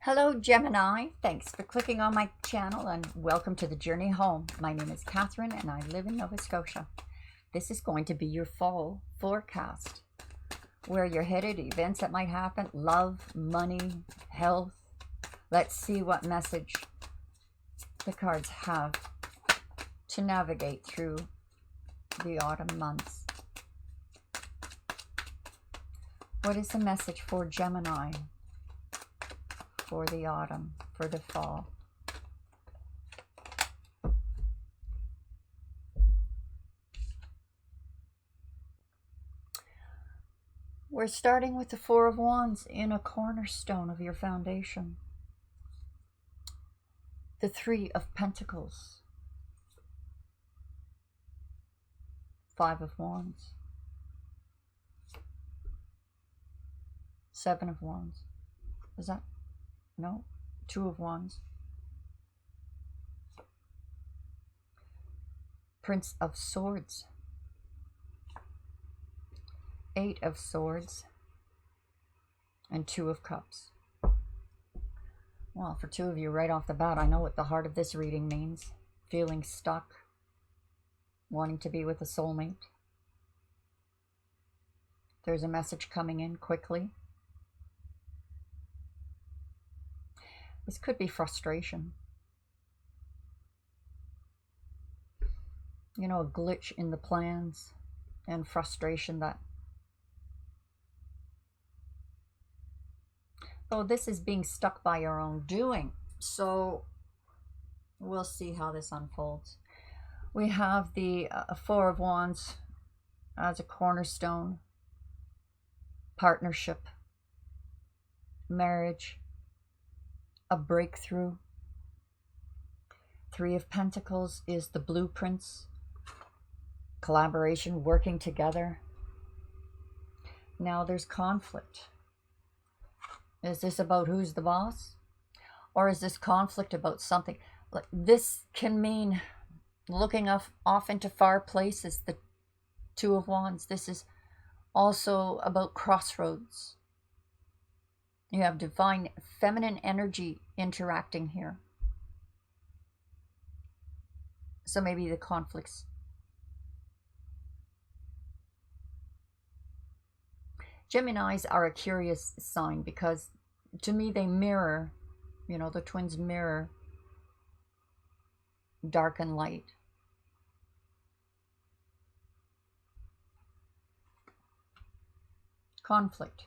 Hello, Gemini. Thanks for clicking on my channel and welcome to the journey home. My name is Catherine and I live in Nova Scotia. This is going to be your fall forecast. Where you're headed, events that might happen, love, money, health. Let's see what message the cards have to navigate through the autumn months. What is the message for Gemini? For the autumn, for the fall. We're starting with the Four of Wands in a cornerstone of your foundation. The Three of Pentacles. Five of Wands. Seven of Wands. Is that? No, Two of Wands. Prince of Swords. Eight of Swords. And Two of Cups. Well, for two of you right off the bat, I know what the heart of this reading means. Feeling stuck. Wanting to be with a soulmate. There's a message coming in quickly. This could be frustration. You know, a glitch in the plans and frustration that... Oh, this is being stuck by your own doing. So we'll see how this unfolds. We have the Four of Wands as a cornerstone. Partnership. Marriage. A breakthrough. Three of Pentacles is the blueprints, collaboration, working together. Now there's conflict. Is this about who's the boss? Or is this conflict about something? This can mean looking off into far places, the Two of Wands. This is also about crossroads. You have divine feminine energy interacting here. So maybe the conflicts. Geminis are a curious sign because to me they mirror, you know, the twins mirror dark and light. Conflict.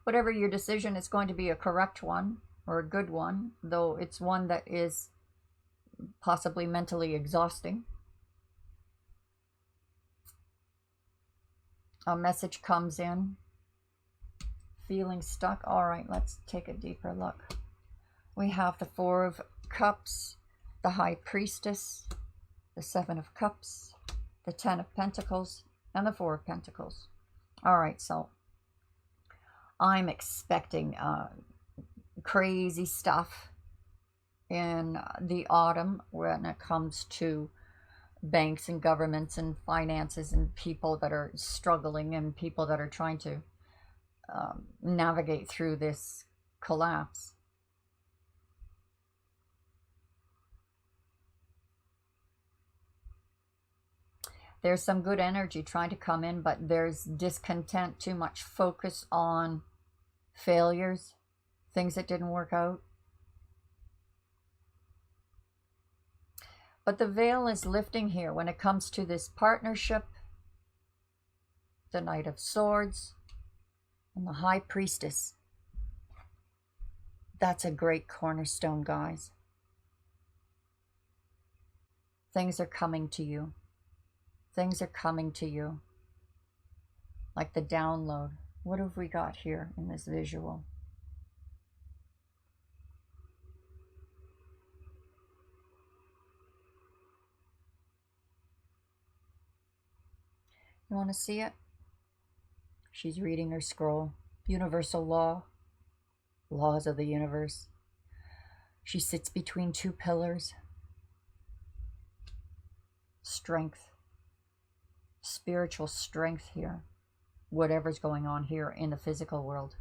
Whatever your decision is going to be a correct one or a good one, though it's one that is possibly mentally exhausting. A message comes in. Feeling stuck. All right, let's take a deeper look. We have the Four of Cups, the High Priestess, the Seven of Cups, the Ten of Pentacles, and the Four of Pentacles. All right, so I'm expecting crazy stuff in the autumn when it comes to banks and governments and finances and people that are struggling and people that are trying to navigate through this collapse. There's some good energy trying to come in, but there's discontent, too much focus on failures, things that didn't work out. But the veil is lifting here when it comes to this partnership. The Knight of Swords and the High Priestess. That's a great cornerstone, guys. Things are coming to you. Things are coming to you. Like the download. What have we got here in this visual? You want to see it? She's reading her scroll. Universal law. Laws of the universe. She sits between two pillars. Strength. Spiritual strength here. Whatever's going on here in the physical world.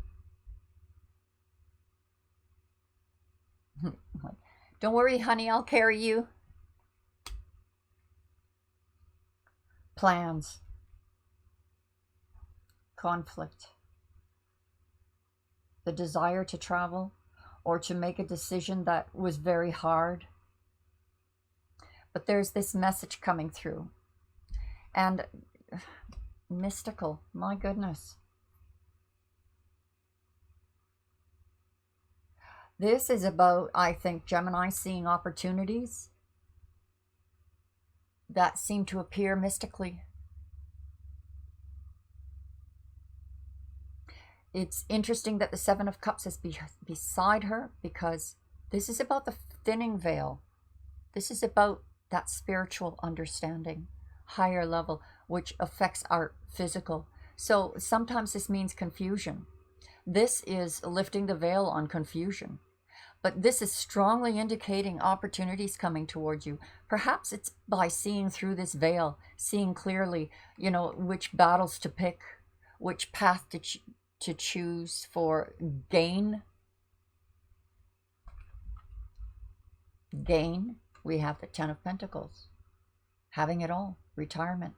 Don't worry, honey, I'll carry you. Plans. Conflict. The desire to travel or to make a decision that was very hard. But there's this message coming through. And mystical, my goodness. This is about, I think, Gemini seeing opportunities that seem to appear mystically. It's interesting that the Seven of Cups is beside her, because this is about the thinning veil. This is about that spiritual understanding, higher level, which affects our physical. So sometimes this means confusion. This is lifting the veil on confusion. But this is strongly indicating opportunities coming towards you. Perhaps it's by seeing through this veil, seeing clearly, you know, which battles to pick, which path to choose for gain. Gain, we have the Ten of Pentacles. Having it all, retirement.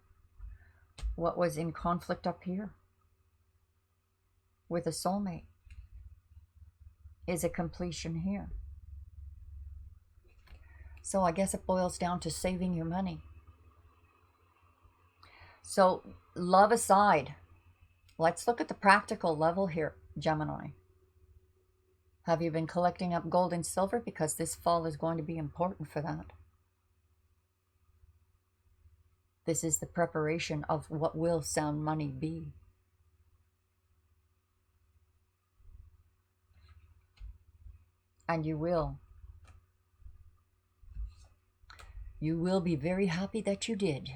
What was in conflict up here with a soulmate is a completion here. So I guess it boils down to saving your money. So love aside, let's look at the practical level here, Gemini. Have you been collecting up gold and silver? Because this fall is going to be important for that. This is the preparation of what will sound money be. And you will be very happy that you did.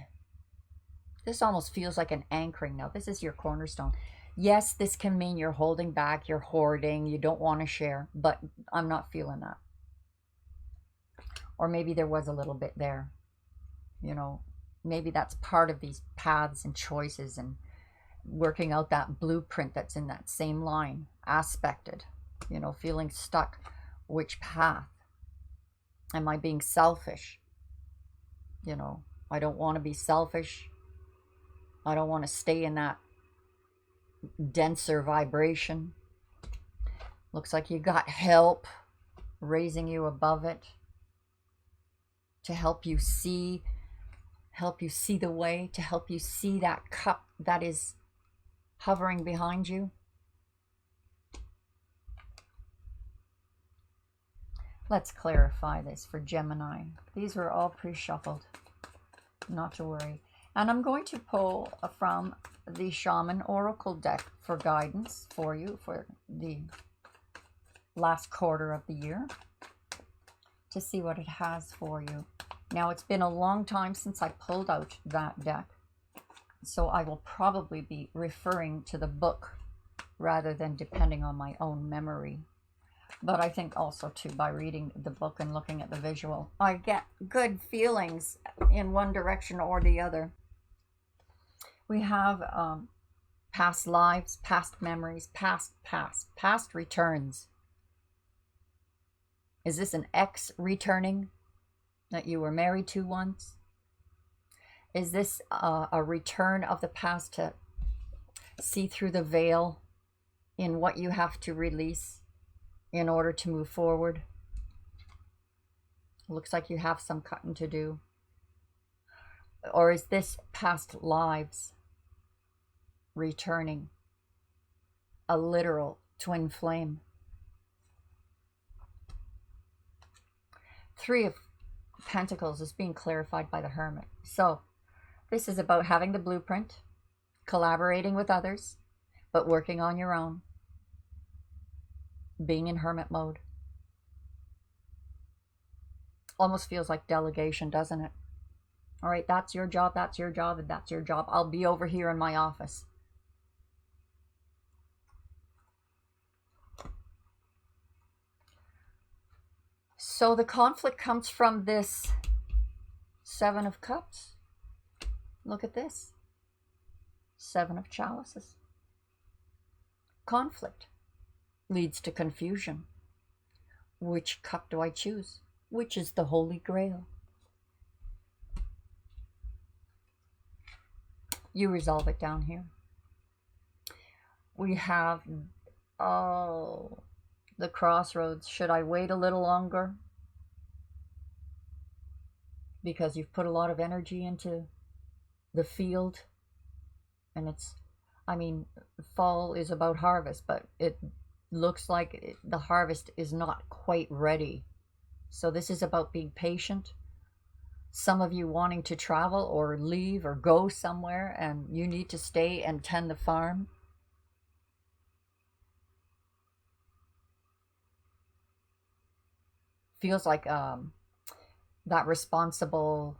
This almost feels like an anchoring now. This is your cornerstone. Yes, this can mean you're holding back, you're hoarding, you don't want to share, but I'm not feeling that. Or maybe there was a little bit there. You know, maybe that's part of these paths and choices and working out that blueprint that's in that same line, aspected, you know, feeling stuck. Which path? Am I being selfish? You know, I don't want to be selfish. I don't want to stay in that denser vibration. Looks like you got help raising you above it to help you see the way, to help you see that cup that is hovering behind you. Let's clarify this for Gemini. These were all pre-shuffled, not to worry. And I'm going to pull from the Shaman Oracle deck for guidance for you for the last quarter of the year to see what it has for you. Now, it's been a long time since I pulled out that deck, so I will probably be referring to the book rather than depending on my own memory. But I think also, too, by reading the book and looking at the visual, I get good feelings in one direction or the other. We have past lives, past memories, past returns. Is this an ex returning that you were married to once? Is this a return of the past to see through the veil in what you have to release in order to move forward? Looks like you have some cutting to do. Or is this past lives returning? A literal twin flame. Three of Pentacles is being clarified by the Hermit. So this is about having the blueprint, collaborating with others, but working on your own. Being in hermit mode. Almost feels like delegation, doesn't it? All right, that's your job, and that's your job. I'll be over here in my office. So the conflict comes from this Seven of Cups. Look at this. Seven of Chalices. Conflict leads to confusion. Which cup do I choose? which is the Holy Grail. You resolve it down here. We have, oh, the crossroads. Should I wait a little longer? Because you've put a lot of energy into the field. And it's, I mean, fall is about harvest, but it looks like the harvest is not quite ready. So this is about being patient. Some of you wanting to travel or leave or go somewhere, and you need to stay and tend the farm. Feels like that responsible,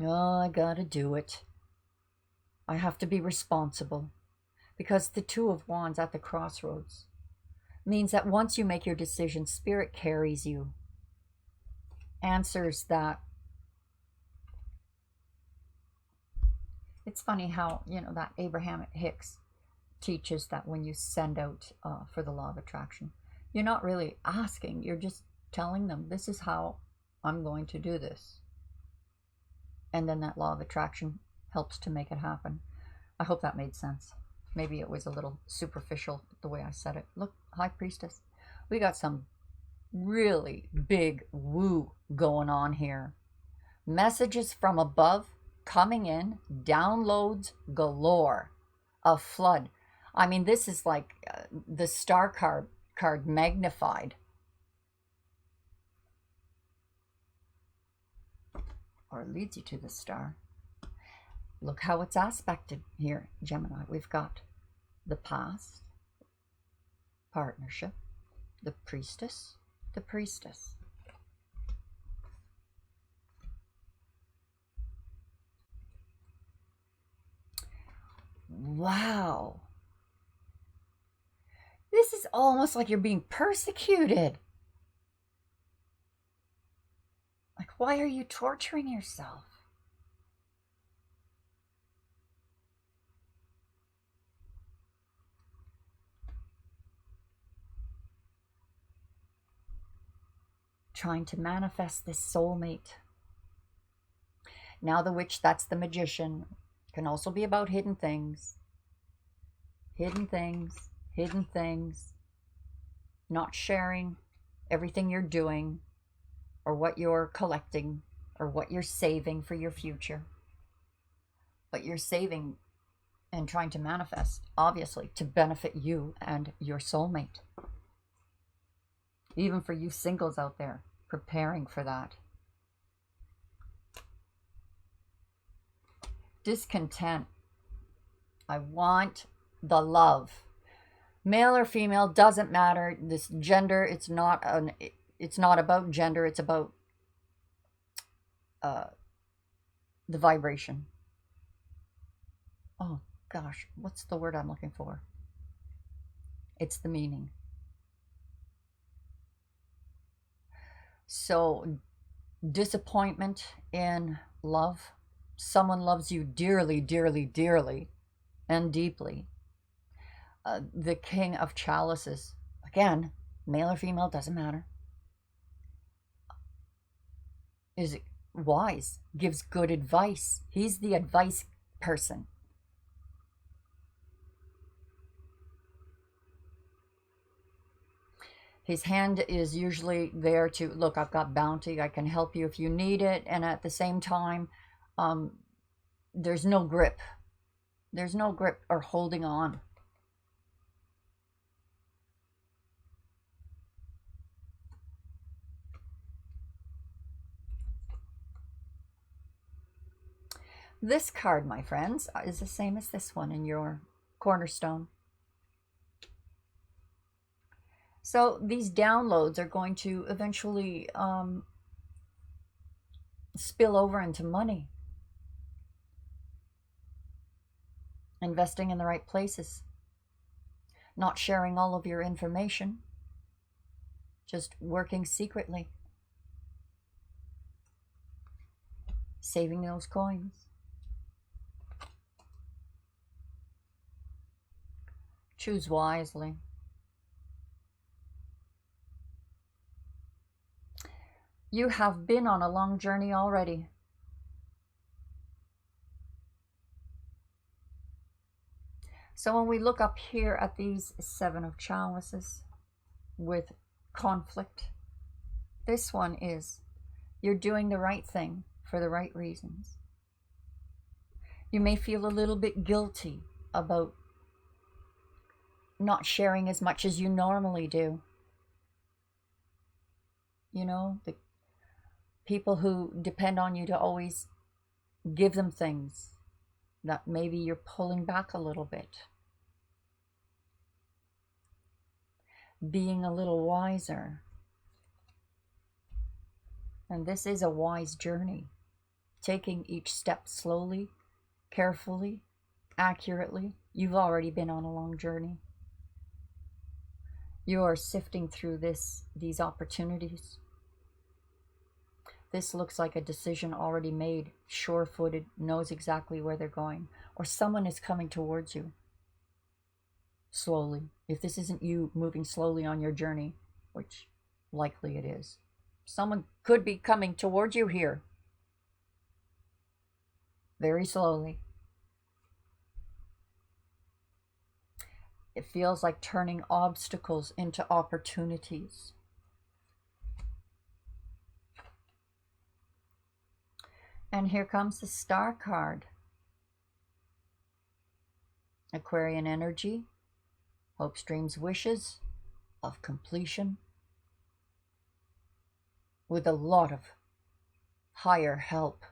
oh, I gotta do it. I have to be responsible. Because the Two of Wands at the crossroads means that once you make your decision, Spirit carries you. Answers that. It's funny how, you know, that Abraham Hicks teaches that when you send out for the law of attraction, you're not really asking, you're just telling them, this is how I'm going to do this. And then that law of attraction helps to make it happen. I hope that made sense. Maybe it was a little superficial the way I said it. Look, High Priestess. We got some really big woo going on here. Messages from above coming in. Downloads galore. A flood. I mean, this is like the star card magnified. Or leads you to the star. Look how it's aspected here, Gemini. We've got the past, partnership, the priestess, the priestess. Wow. This is almost like you're being persecuted. Like, why are you torturing yourself? Trying to manifest this soulmate. Now the witch, that's the magician. Can also be about hidden things. Hidden things. Hidden things. Not sharing everything you're doing, or what you're collecting, or what you're saving for your future. But you're saving and trying to manifest, obviously, to benefit you and your soulmate. Even for you singles out there, preparing for that. Discontent. I want the love. Male or female, doesn't matter. This gender, it's not about gender, it's about the vibration. Oh gosh, what's the word I'm looking for? It's the meaning. So, disappointment in love. Someone loves you dearly, dearly, dearly, and deeply. The King of Chalices. Again, male or female, doesn't matter. Is wise, gives good advice. He's the advice person. His hand is usually there to, look, I've got bounty, I can help you if you need it. And at the same time, there's no grip. There's no grip or holding on. This card, my friends, is the same as this one in your cornerstone. So these downloads are going to eventually spill over into money. Investing in the right places. Not sharing all of your information. Just working secretly. Saving those coins. Choose wisely. You have been on a long journey already. So when we look up here at these 7 of chalices with conflict, this one is you're doing the right thing for the right reasons. You may feel a little bit guilty about not sharing as much as you normally do. You know, the people who depend on you to always give them things, that maybe you're pulling back a little bit. Being a little wiser. And this is a wise journey. Taking each step slowly, carefully, accurately. You've already been on a long journey. You are sifting through these opportunities. This looks like a decision already made, sure-footed, knows exactly where they're going. Or someone is coming towards you. Slowly. If this isn't you moving slowly on your journey, which likely it is, someone could be coming towards you here. Very slowly. It feels like turning obstacles into opportunities. And here comes the Star card. Aquarian energy, hopes, dreams, wishes of completion with a lot of higher help.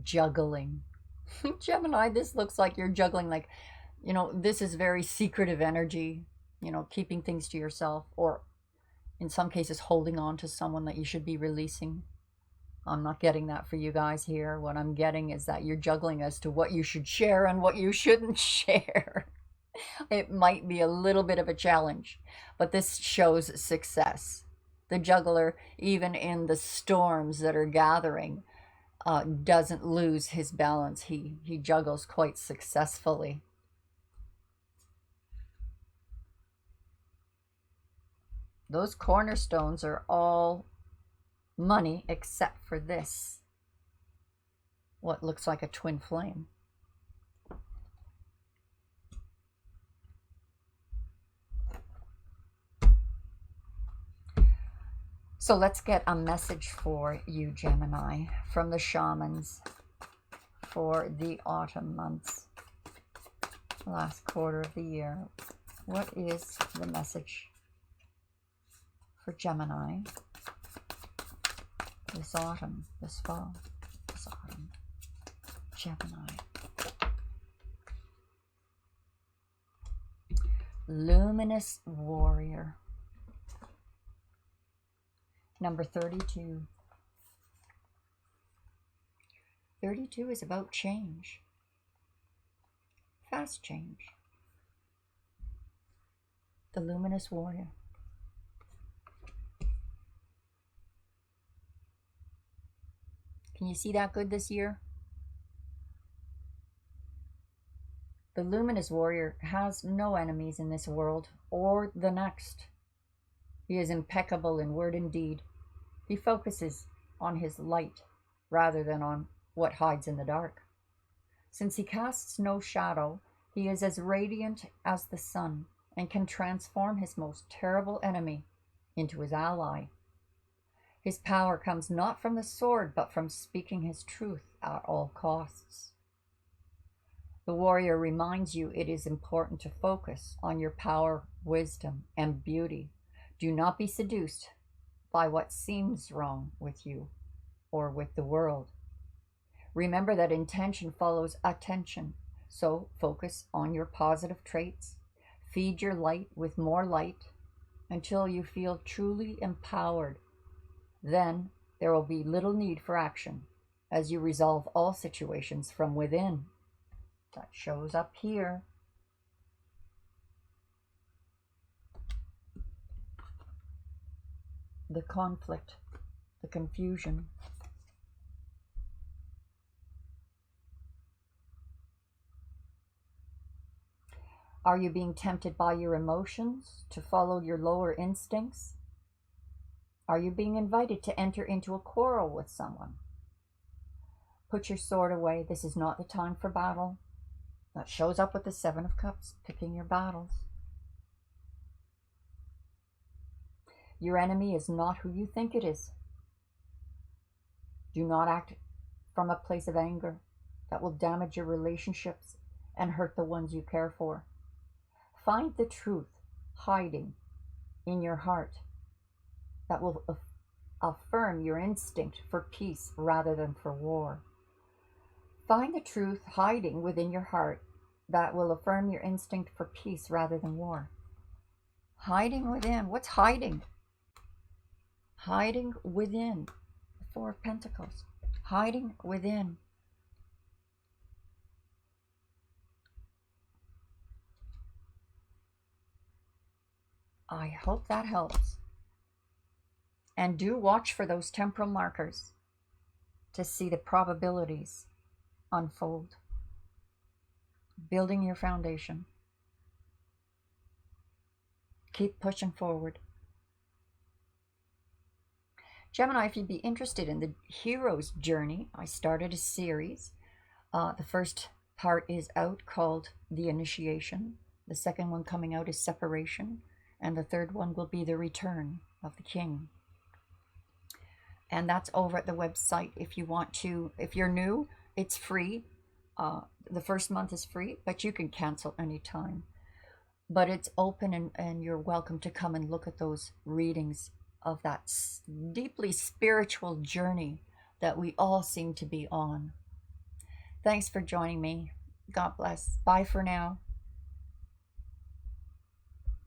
Juggling. Gemini, this looks like you're juggling, like, you know, this is very secretive energy, you know, keeping things to yourself, or in some cases holding on to someone that you should be releasing. I'm not getting that for you guys here. What I'm getting is that you're juggling as to what you should share and what you shouldn't share. It might be a little bit of a challenge, but this shows success. The juggler, even in the storms that are gathering, doesn't lose his balance. He juggles quite successfully. Those cornerstones are all money except for this. What looks like a twin flame. So let's get a message for you, Gemini, from the shamans for the autumn months, last quarter of the year. What is the message for Gemini this autumn, this fall, this autumn? Gemini. Luminous warrior. Number 32. 32 is about change. Fast change. The luminous warrior. Can you see that good this year? The luminous warrior has no enemies in this world or the next. He is impeccable in word and deed. He focuses on his light rather than on what hides in the dark. Since he casts no shadow, he is as radiant as the sun and can transform his most terrible enemy into his ally. His power comes not from the sword, but from speaking his truth at all costs. The warrior reminds you it is important to focus on your power, wisdom, and beauty. Do not be seduced by what seems wrong with you or with the world. Remember that intention follows attention, so focus on your positive traits. Feed your light with more light until you feel truly empowered. Then there will be little need for action as you resolve all situations from within. That shows up here. The conflict, the confusion. Are you being tempted by your emotions to follow your lower instincts? Are you being invited to enter into a quarrel with someone? Put your sword away. This is not the time for battle. That shows up with the Seven of Cups, picking your battles. Your enemy is not who you think it is. Do not act from a place of anger that will damage your relationships and hurt the ones you care for. Find the truth hiding in your heart that will affirm your instinct for peace rather than for war. Find the truth hiding within your heart that will affirm your instinct for peace rather than war. Hiding within. What's hiding? Hiding within. The Four of Pentacles. Hiding within. I hope that helps. And do watch for those temporal markers to see the probabilities unfold. Building your foundation. Keep pushing forward. Gemini, if you'd be interested in the hero's journey, I started a series. The first part is out, called The Initiation. The second one coming out is Separation. And the third one will be The Return of the King. And that's over at the website if you want to. If you're new, it's free. The first month is free, but you can cancel anytime. But it's open, and you're welcome to come and look at those readings of that deeply spiritual journey that we all seem to be on. Thanks for joining me. God bless. Bye for now.